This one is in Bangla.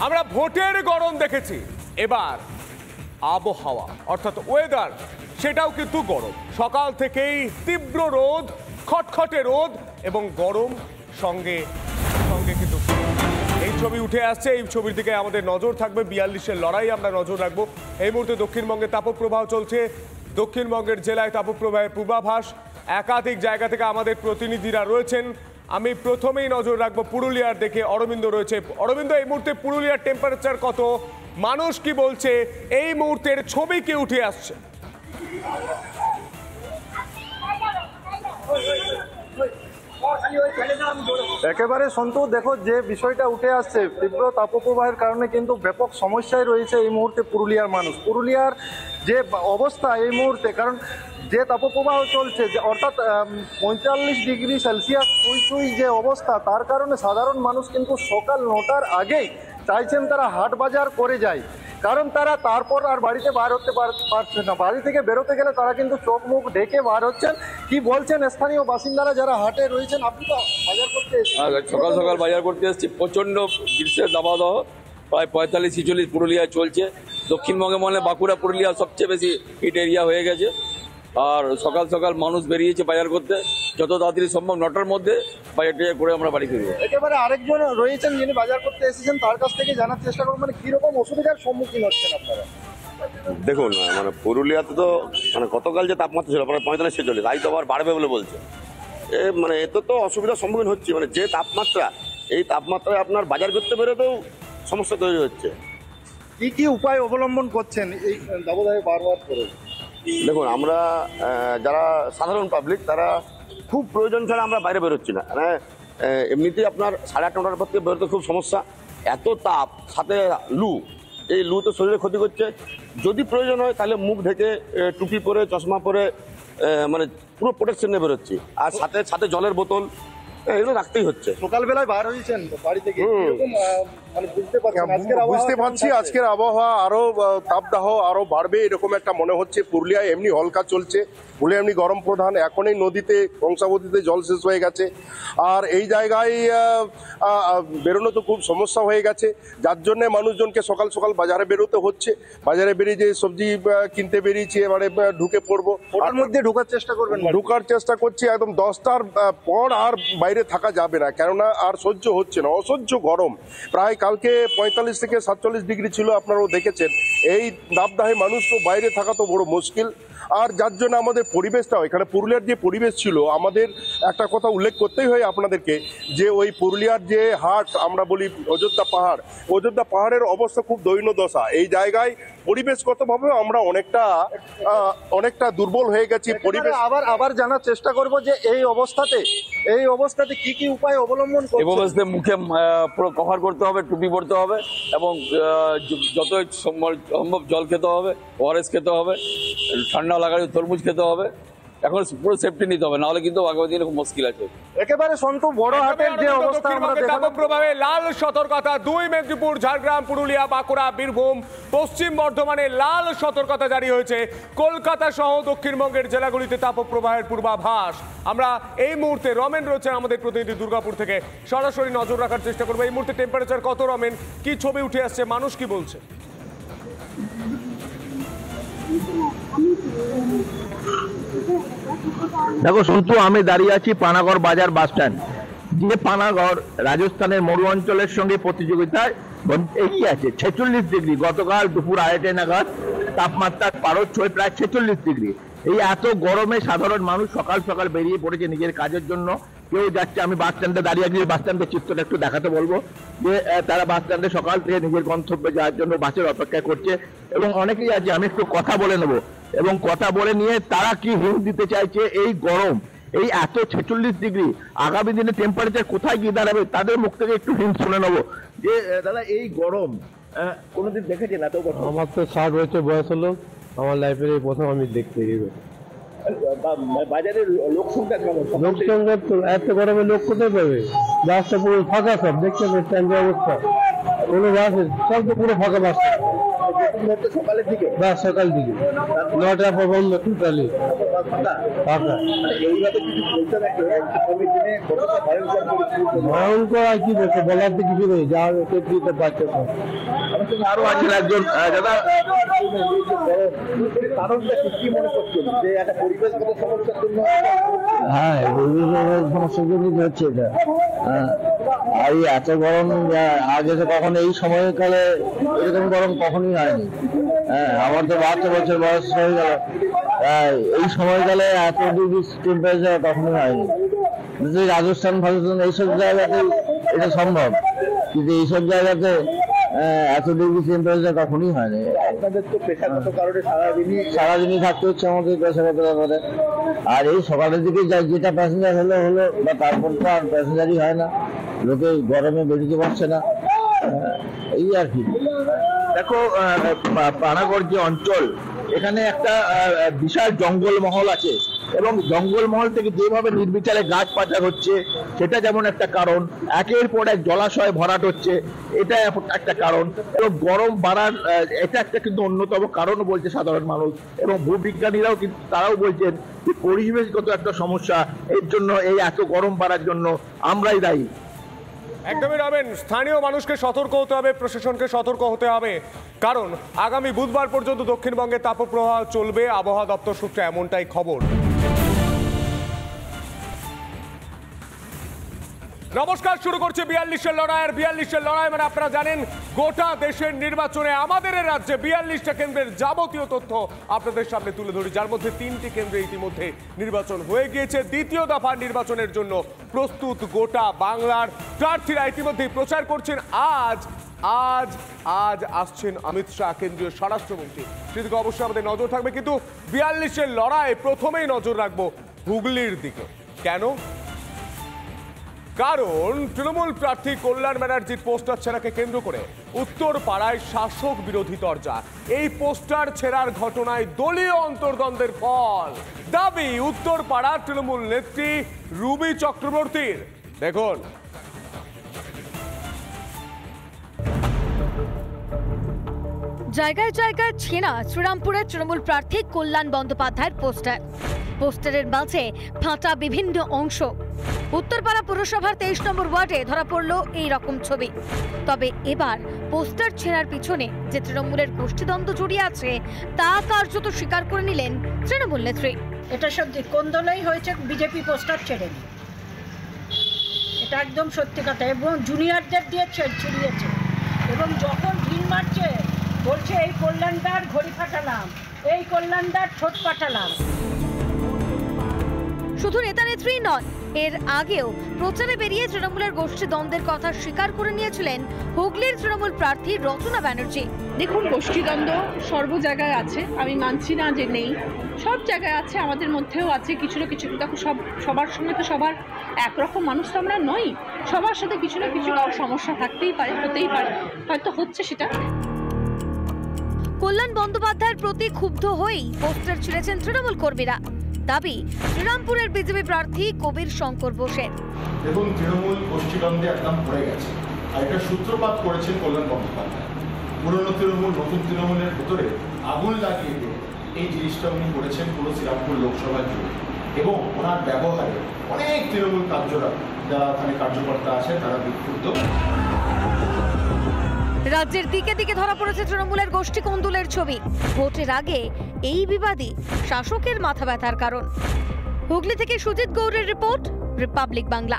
আমরা ভোটের গরম দেখেছি, এবার আবহাওয়া অর্থাৎ ওয়েদার সেটাও কিন্তু গরম। সকাল থেকেই তীব্র রোদ, খটখটে রোদ এবং গরম সঙ্গে সঙ্গে কিন্তু এই ছবি উঠে আসছে। এই ছবির দিকে আমাদের নজর থাকবে। ৪২-এর লড়াই আমরা নজর রাখবো। এই মুহূর্তে দক্ষিণবঙ্গে তাপপ্রবাহ চলছে। দক্ষিণবঙ্গের জেলায় তাপপ্রবাহের পূর্বাভাস একাধিক জায়গা থেকে আমাদের প্রতিনিধিরা রয়েছেন। আমি প্রথমেই নজর রাখবো পুরুলিয়ার দিকে। অরবিন্দ রয়েছে। অরবিন্দ, এই মুহূর্তে পুরুলিয়ার টেম্পারেচার কত, মানুষ কি বলছে, এই মুহূর্তের ছবি কি উঠে আসছে? একেবারে সন্তু, দেখো যে বিষয়টা উঠে আসছে, তীব্র তাপপ্রবাহের কারণে কিন্তু ব্যাপক সমস্যায় রয়েছে এই মুহূর্তে পুরুলিয়ার মানুষ। পুরুলিয়ার যে অবস্থা এই মুহূর্তে, কারণ যে তাপপ্রবাহ চলছে, অর্থাৎ ৪৫ ডিগ্রি সেলসিয়াস ছুঁই যে অবস্থা, তার কারণে সাধারণ মানুষ কিন্তু সকাল ৯টার আগেই চাইছেন তারা হাট বাজার করে যায়, কারণ তারা তারপর আর বাড়িতে বার হতে পারছে না। বাড়ি থেকে বেরোতে গেলে তারা কিন্তু চোখ মুখ ঢেকে বার হচ্ছেন। কি বলছেন স্থানীয় বাসিন্দারা যারা হাটে রয়েছেন? আপনি তো বাজার করতে এসেছেন। সকাল সকাল বাজার করতে এসেছি। প্রচণ্ড গ্রীষ্মের দাবদাহ, প্রায় ৪৫-৪৬ পুরুলিয়ায় চলছে। দক্ষিণবঙ্গে মনে বাঁকুড়া, পুরুলিয়া সবচেয়ে বেশি হিট এরিয়া হয়ে গেছে। আর সকাল সকাল মানুষ বেরিয়েছে বাজার করতে, যত তাড়াতাড়ি সম্ভব ৯টার মধ্যে বাজার টাজার করে আমরা বাড়ি ফিরবো। একেবারে আরেকজন রয়েছেন যিনি বাজার করতে এসেছেন, তার কাছ থেকে জানার চেষ্টা করবো মানে কিরকম অসুবিধার সম্মুখীন হচ্ছেন আপনারা। দেখুন, মানে পুরুলিয়াতে তো মানে গতকাল যে তাপমাত্রা ছিল প্রায় ৪৫-৪৬, আজ তো আবার বাড়বে বলে বলছে। মানে এতে তো অসুবিধার সম্মুখীন হচ্ছে। মানে যে তাপমাত্রা, এই তাপমাত্রায় আপনার বাজার করতে বেরোতেও সমস্যা তৈরি হচ্ছে। কি কি উপায় অবলম্বন করছেন এই দাবদাহে বারবার করে? দেখুন, আমরা যারা সাধারণ পাবলিক, তারা খুব প্রয়োজন ছাড়া আমরা বাইরে বেরোচ্ছি না। মানে এমনিতেই আপনার 8:30-9টার পর থেকে বেরোতে খুব সমস্যা। এত তাপ, সাথে লু, এই লু তো শরীরে ক্ষতি করছে। যদি প্রয়োজন হয় তাহলে মুখ ঢেকে টুপি পরে, চশমা পরে, মানে পুরো প্রোটেকশন নিয়ে বেরোচ্ছি। আর সাথে সাথে জলের বোতল এগুলো রাখতেই হচ্ছে। সকালবেলায় বার হয়েছেন বাড়ি থেকে, মানে বুঝতে পারছি আজকের আবহাওয়া আরো তাপদাহ আরো বাড়বে এরকম একটা মনে হচ্ছে। পুরুলিয়ায় এমনি হলকা চলছে, পুরুলিয়া এমনি গরম প্রধান। এখনই নদীতে, কংসাবতীতে জল শেষ হয়ে গেছে। আর এই জায়গায় বেরোনো তো খুব সমস্যা হয়ে গেছে, যার জন্য মানুষজনকে সকাল সকাল বাজারে বেরোতে হচ্ছে। বাজারে বেরিয়ে যে সবজি কিনতে বেরিয়েছি, এবারে ঢুকে পড়বো। ওটার মধ্যে ঢোকার চেষ্টা করবেন? ঢোকার চেষ্টা করছি। একদম 10টার পর আর বাইরে থাকা যাবে না, কেননা আর সহ্য হচ্ছে না, অসহ্য গরম। প্রায় কালকে ৪৫ থেকে ৪৭ ডিগ্রি ছিল, আপনারাও দেখেছেন। এই দাবদাহে মানুষ তো বাইরে থাকা তো বড় মুশকিল। আর যার জন্য আমাদের পরিবেশটাও, এখানে পুরুলিয়ার যে পরিবেশ ছিল, আমাদের একটা কথা উল্লেখ করতেই হয় আপনাদেরকে, যে ওই পুরুলিয়ার যে হাট আমরা বলি অযোধ্যা পাহাড়, অযোধ্যা পাহাড়ের অবস্থা খুব দৈন্যদশা। এই জায়গায় পরিবেশগতভাবে আমরা অনেকটা দুর্বল হয়ে গেছি। পরিবেশ আবার জানার চেষ্টা করব যে এই অবস্থাতে কি কি উপায় অবলম্বন করতে? মুখে পুরো কভার করতে হবে, টুপি পরতে হবে এবং যত সম্ভব জল খেতে হবে, ওআরএস খেতে হবে, ঠান্ডা লাগালে তরমুজ খেতে হবে। এখন পুরো সেফটি নিতে হবে, নাহলে কিন্তু আগামী দিনে খুব মুশকিল আছে। একেবারে সন্তু, বড় হাটের যে অবস্থা আমরা দেখলাম, প্রভাবে লাল সতর্কতা। ২ মেদিনীপুর, ঝাড়গ্রাম, পুরুলিয়া, বাঁকুড়া, বীরভূম, পশ্চিম বর্ধমানে লাল সতর্কতা জারি হয়েছে। কলকাতা সহ দক্ষিণবঙ্গের জেলাগুলিতে তাপপ্রবাহের পূর্বাভাস। আমরা এই মুহূর্তে, রমেন রয়েছেন আমাদের প্রতিনিধি দুর্গাপুর থেকে, সরাসরি নজর রাখার চেষ্টা করবো এই মুহূর্তে টেম্পারেচার কত। রমেন, কি ছবি উঠে আসছে, মানুষ কি বলছে? দেখো সন্তু, আমি দাঁড়িয়ে আছি পানাগড় বাজার বাস স্ট্যান্ড। যে পানাগড় রাজস্থানের মরু অঞ্চলের সঙ্গে প্রতিযোগিতায় এগিয়ে আছে। 46 ডিগ্রি, গতকাল দুপুর 2:30 নাগাদ তাপমাত্রার পারদ ছোঁয় প্রায় 46 ডিগ্রি। এই এত গরমে সাধারণ মানুষ সকাল সকাল বেরিয়ে পড়েছে নিজের কাজের জন্য। কেউ যাচ্ছে, আমি বাস স্ট্যান্ডে দাঁড়িয়ে আছি, বাস স্ট্যান্ডের চিত্রটা একটু দেখাতে বলবো, যে তারা বাস স্ট্যান্ডে সকাল থেকে নিজের গন্তব্যে যাওয়ার জন্য বাসের অপেক্ষা করছে। এবং অনেকেই আছে, আমি একটু কথা বলে নেবো এবং কথা বলে নিয়ে তারা কি হিন্ট দিতে চাইছে এই গরম, এই এত 46 ডিগ্রি আগামী দিনে টেম্পারেচার কোথায় গিয়ে দাঁড়াবে, তাদের মুখ থেকে একটু হিন্ট শুনে নেবো। যে দাদা, এই গরম কোনোদিন দেখেছেন এত গরম? আমার তো 60 বছর বয়স হলো, আমার লাইফের এই প্রথম আমি দেখতে গেছি। বাজারের লোক সংখ্যা কেমন? লোক সংখ্যা তো এত গরমে লোক কোথায় পাবে? রাস্তা পুরো ফাঁকা, সব দেখতে পাচ্ছেন যে অবস্থা, কোনো বাস সব তো পুরো ফাঁকা। বাস সকালের দিকে, বাস সকাল দিকে 9টার পর বন্ধ টোটালি। ভয়ঙ্কর আর কি বলছে, বলার তো কিছু নেই, যা দিতে পারছে। আরো আছেন একজন দাদা, হ্যাঁ, সমস্যার জন্য হচ্ছে এটা। আর এত গরম আগে তো কখনো এই সময়কালে এরকম গরম কখনোই হয়নি। হ্যাঁ, আমার তো 72 বছর বয়স হয়ে গেল, এই সময়কালে এত ডিগ্রি টেম্পারেচার কখনোই হয়নি। রাজস্থান ফাজস্থান এইসব জায়গাতে এটা সম্ভব, কিন্তু এইসব জায়গাতে এত ডিগ্রি টেম্পারেচার কখনোই হয়নি। আপনাদের তো পেশাগত কারণে সারাদিনই থাকতে হচ্ছে আমাদের পেশাগত ব্যাপারে। আর এই সকালের দিকে যেটা প্যাসেঞ্জার হলো বা তারপর তো আর প্যাসেঞ্জারই হয় না, লোকে গরমে বেরিয়ে পারছে না, এই আর কি। দেখো পানাগড় যে অঞ্চল, এখানে একটা বিশাল জঙ্গলমহল আছে এবং জঙ্গলমহল থেকে যেভাবে নির্বিচারে গাছ পাচার হচ্ছে সেটা যেমন একটা কারণ, একের পর এক জলাশয় ভরাট হচ্ছে এটা একটা কারণ, এবং গরম বাড়ার এটা একটা কিন্তু অন্যতম কারণ বলছে সাধারণ মানুষ, এবং ভূবিজ্ঞানীরাও কিন্তু তারাও বলছেন যে পরিবেশগত একটা সমস্যা, এর জন্য এই এত গরম বাড়ার জন্য আমরাই দায়ী। একদমই রবেন, স্থানীয় মানুষকে সতর্ক হতে হবে, প্রশাসনকে সতর্ক হতে হবে, কারণ আগামী বুধবার পর্যন্ত দক্ষিণবঙ্গে তাপপ্রবাহ চলবে। আবহাওয়া দপ্তর সূত্রে এমনটাই খবর। নমস্কার, শুরু করছে 42-এর লড়াই। আর 42-এর লড়াই মানে আপনারা জানেন গোটা দেশের নির্বাচনে আমাদের রাজ্যে 42টা কেন্দ্রের যাবতীয় তথ্য আপনাদের সামনে তুলে ধরি, যার মধ্যে 3টি কেন্দ্রে ইতিমধ্যে নির্বাচন হয়ে গিয়েছে। দ্বিতীয় দফার নির্বাচনের জন্য প্রস্তুত গোটা বাংলার প্রার্থীরা ইতিমধ্যেই প্রচার করছেন। আজ আসছেন অমিত শাহ, কেন্দ্রীয় স্বরাষ্ট্রমন্ত্রী, সেদিকে অবশ্যই আমাদের নজর থাকবে। কিন্তু 42-এর লড়াই প্রথমেই নজর রাখবো হুগলির দিকে। কেন? কারণ তৃণমূল প্রার্থী কল্যাণ ব্যানার্জির পোস্টার ছেঁড়াকে কেন্দ্র করে উত্তর পাড়ায় শাসক বিরোধী তরজা। এই পোস্টার ছেঁড়ার ঘটনায় দলীয় অন্তর্দ্বন্দ্বের ফল, দাবি উত্তর পাড়ার তৃণমূল নেত্রী রুবি চক্রবর্তীর। দেখুন, জায়গায় জায়গায় ছেঁড়া শ্রীরামপুরের তৃণমূল প্রার্থী কল্যাণ বন্দ্যোপাধ্যায়ের পোস্টারের মাঝে ফাটা বিভিন্ন অংশ। উত্তরপাড়া পুরসভার 23 নম্বর ওয়ার্ডে ধরা পড়ল এই রকম ছবি। তবে এবার পোস্টার ছেঁড়ার পিছনে যে তৃণমূলের গোষ্ঠীদ্বন্দ্ব জড়িয়ে আছে তা কার্যত স্বীকার করে নিলেন তৃণমূল নেত্রী। এটা সত্যি, কোন দলেই হয়েছে বিজেপি পোস্টার ছেড়েনি, এটা একদম সত্যি কথা। এবং জুনিয়রদের দিয়ে ছড়িয়েছে, এবং যখন ঢিল মারছে বলছে এই কল্যাণদার ঘড়ি ফাটালাম, এই কল্যাণদার ঠোঁট ফাটালাম। শুধু নেতা নেত্রী নন, এর আগেও প্রচারে বেরিয়ে তৃণমূলের গোষ্ঠী দ্বন্দ্বের কথা স্বীকার করে নিয়েছিলেন হুগলির তৃণমূল প্রার্থী রচনা ব্যানার্জি। দেখুন, গোষ্ঠীদ্বন্দ্ব সর্ব জায়গায় আছে, আমি মানছি না যে নেই, সব জায়গায় আছে, আমাদের মধ্যেও আছে কিছু না কিছু। দেখো, সবার সঙ্গে তো সবার একরকম মানুষ তো আমরা নই, সবার সাথে কিছু না কিছু সমস্যা থাকতেই পারে, হতেই পারে, হয়তো হচ্ছে সেটা। কল্যাণ বন্দ্যোপাধ্যায়ের প্রতি ক্ষুব্ধ হয়েই পোস্টার ছিঁড়েছেন তৃণমূল কর্মীরা। দাবি শ্রীরামপুরের বিজেপি প্রার্থী কবির শঙ্কর বোসের। দেখুন, তৃণমূল গোষ্ঠীদ্বন্দ্বে একদম পড়ে গেছে, আর এটা সূত্রপাত করেছেন কল্যাণ বন্দ্যোপাধ্যায়। পুরনো তৃণমূল নতুন তৃণমূলের ভেতরে আগুন লাগিয়ে দিয়ে এই জিনিসটা উনি করেছেন পুরো শ্রীরামপুর লোকসভার জুড়ে, এবং ওনার ব্যবহারে অনেক তৃণমূল কার্যকর যারা ওখানে কার্যকর্তা আছে তারা বিক্ষুব্ধ। রাজ্যের দিকে দিকে ধরা পড়েছে তৃণমূলের গোষ্ঠী কোন্দলের ছবি। ভোটের আগে এই বিবাদী শাসকের মাথা ব্যথার কারণ। হুগলি থেকে সুজিত গৌড়ের রিপোর্ট, রিপাবলিক বাংলা।